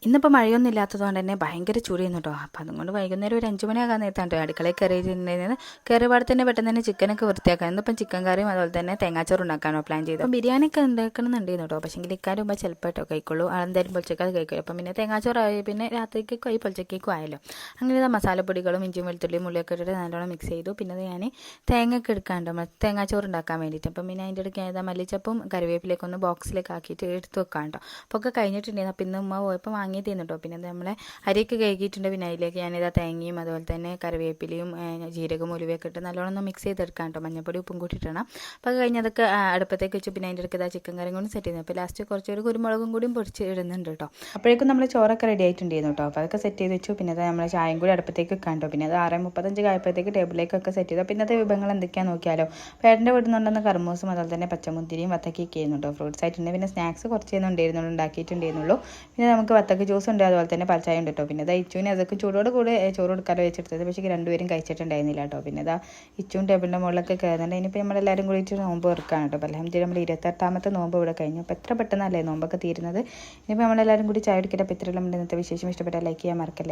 ഇന്നിപ്പോൾ മഴയൊന്നും ഇല്ലാത്തതുകൊണ്ട് തന്നെ ഭയങ്കര ചൂടായിരുന്നു കേട്ടോ. അപ്പോൾ അതുകൊണ്ട് വൈകുന്നേരം ഒരു 5 മണിയാകാൻ നേരത്താണ് അടുക്കളയിൽ കയറിയിട്ടുണ്ടായിരുന്നത്. കയറിപാട് തന്നെ പെട്ടെന്ന് തന്നെ ചിക്കനൊക്കെ വൃത്തിയാക്കാൻ. ഇന്നിപ്പം ചിക്കൻ കറിയും അതുപോലെ തന്നെ തേങ്ങാച്ചോറ് ഉണ്ടാക്കാനോ പ്ലാൻ ചെയ്തു. അപ്പം ബിരിയാണിയൊക്കെ ഉണ്ടാക്കണമെന്നുണ്ടായിരുന്നു കേട്ടോ. പക്ഷേ ഇക്കാരും ഇപ്പോൾ ചിലപ്പോൾ കേട്ടോ കഴിക്കുള്ളൂ. ആളെന്തായാലും പൊളിച്ചക്കാതെ കഴിക്കുള്ളൂ. അപ്പം പിന്നെ തേങ്ങാച്ചോറായി പിന്നെ രാത്രിക്കേക്കും ആയി പൊളിച്ചക്കേക്കും ആയല്ലോ. അങ്ങനെ മസാലപ്പൊടികളും ഇഞ്ചിയും വെളുത്തുള്ളിയും മുള്ളിയൊക്കെ ഇട്ടിട്ട് നല്ലോണം മിക്സ് ചെയ്തു. പിന്നെ ഞാൻ തേങ്ങയൊക്കെ എടുക്കാണ്ട് തേങ്ങാച്ചോറ് ഉണ്ടാക്കാൻ വേണ്ടിയിട്ട്. അപ്പം പിന്നെ അതിൻ്റെ ഇടയ്ക്ക് ഏതാ മല്ലിച്ചപ്പും കറിവേപ്പിലേക്ക് ഒന്ന് ബോക്സിലേക്ക് ആക്കിയിട്ട് എടുത്ത് വെക്കാം കേട്ടോ. അപ്പോൾ ഒക്കെ കഴിഞ്ഞിട്ടുണ്ടായിരുന്നു. അപ്പം ഇന്ന് ഉമ്മ പോയപ്പോൾ വാങ്ങിയിട്ടേന്നു കേട്ടോ. പിന്നെ നമ്മളെ അരിയൊക്കെ കഴുകിയിട്ടുണ്ട്. പിന്നെ അതിലേക്ക് ഞാനിതാ തേങ്ങയും അതുപോലെ തന്നെ കറിവേപ്പിലയും ജീരകം ഉലുവയൊക്കെ ഇട്ട് നല്ലോണം ഒന്ന് മിക്സ് ചെയ്തെടുക്കാം കേട്ടോ. മഞ്ഞപ്പൊടി ഉപ്പും കൂട്ടിയിട്ടണം. അപ്പോൾ അത് കഴിഞ്ഞതൊക്കെ അടുപ്പത്തേക്ക് വെച്ചു. പിന്നെ അതിൻ്റെ ഇടയ്ക്ക് ഇതാ ചിക്കൻ കറിയും കൂടി സെറ്റ് ചെയ്യുന്നത്. അപ്പോൾ ലാസ്റ്റ് കുറച്ചൊരു കുരുമുളകും കൂടിയും പൊടിച്ച് ഇടുന്നുണ്ട് കേട്ടോ. അപ്പോഴേക്കും നമ്മൾ ചോറൊക്കെ റെഡി ആയിട്ടുണ്ടായിരുന്നു കേട്ടോ. അപ്പോൾ അതൊക്കെ സെറ്റ് ചെയ്ത് വെച്ചു. പിന്നെ അത് നമ്മൾ ചായയും കൂടി അടുപ്പത്തേക്ക് വെക്കാം കേട്ടോ. പിന്നെ അത് 6:35 ആയപ്പോഴത്തേക്ക് ടേബിളിലേക്കൊക്കെ സെറ്റ് ചെയ്തു. പിന്നത്തെ വിഭവങ്ങൾ എന്തൊക്കെയാണെന്ന് നോക്കിയാലോ. പേരൻ്റെ വീട്ടിൽ നിന്നുണ്ടെന്ന് കർമൂസും അതുപോലെ തന്നെ പച്ചമുന്തിരിയും വത്തക്കൊക്കെ ചെയ്യുന്നു കേട്ടോ. ഫ്രൂട്ട്സ് ആയിട്ടുണ്ട്. പിന്നെ സ്നാക്സ് കുറച്ചൊന്നും ഉണ്ടാക്കിയിട്ടുണ്ടായിരുന്നുള്ളൂ. പിന്നെ നമുക്ക് വത്തക്ക ജ്യൂസ് ഉണ്ട്, അതുപോലെ തന്നെ പൽച്ചായ ഉണ്ട് കേട്ടോ. പിന്നെ ഇച്ചുവിന് അതൊക്കെ ചൂടോട് കൂടെ ചോറ് കൊടുക്കാതെ വെച്ചെടുത്തത്. പക്ഷേ രണ്ടുപേരും കഴിച്ചിട്ടുണ്ടായിരുന്നില്ല കേട്ടോ. പിന്നെ ഇച്ചും ടേബിളിൻ്റെ മുകളിലൊക്കെ കയറുന്നുണ്ട്. ഇനിയിപ്പോൾ നമ്മളെല്ലാവരും കൂടിയിട്ട് നോമ്പ് വെറുക്കാണ് കേട്ടോ. അപ്പോൾ അൽഹംദുലില്ലാഹ് നമ്മൾ 28ാമത്തെ നോമ്പ് ഇവിടെ കഴിഞ്ഞു. അപ്പോൾ എത്ര പെട്ടെന്നല്ലേ നോമ്പൊക്കെ തീരുന്നത്. ഇനിയിപ്പോൾ നമ്മളെല്ലാവരും കൂടി ചായ കുടിക്കട്ടെ. അപ്പോൾ ഇത്രയുള്ള ഇന്നത്തെ വിശേഷം ഇഷ്ടപ്പെട്ടാൽ ലൈക്ക് ചെയ്യാൻ മറക്കല്ലേ.